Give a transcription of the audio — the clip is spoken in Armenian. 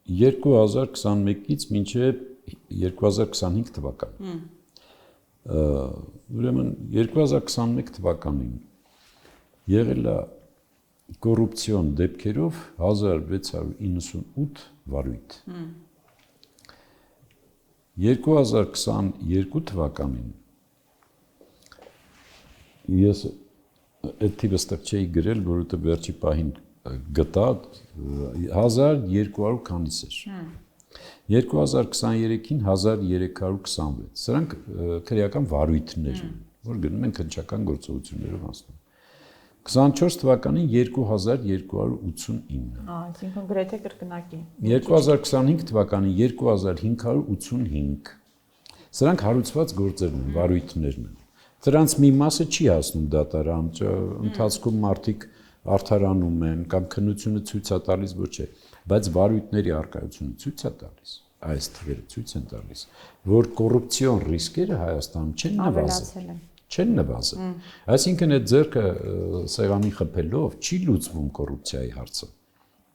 2021-ից մինչև 2025 թվական։ Ուրեմն 2021 թվականին եղել է կոռուպցիոն դեպքերով 1698 վարույթ։ 2022 թվականին ես այդ թիվը ստեղ չէի գրել, որովհետև վերջի պահին գտա 1200 քանիս էր։ 2023-ին 1326։ Սրանք քրեական վարույթներ են, որ գնում են քննչական գործողություններով անցնում։ 24 թվականին 2289։ Այսինքն գրեթե կրկնակի։ 2025 թվականին 2585։ Սրանք հարուցված գործերն են, վարույթներն են։ Դրանց մի մասը չի հասնում դատարան, ընթացքում մարդիկ արդարանում են կամ քննությունը ցույց է տալիս, ոչ է, բայց վարույթների առկայությունը ցույց է տալիս, այս թվերը ցույց են տալիս, որ կոռուպցիոն ռիսկերը Հայաստանում չեն նվազել։ Չեն նվազել։ Այսինքն այդ ձեռքը սեղանի խփելով չի լուծվում կոռուպցիայի հարցը։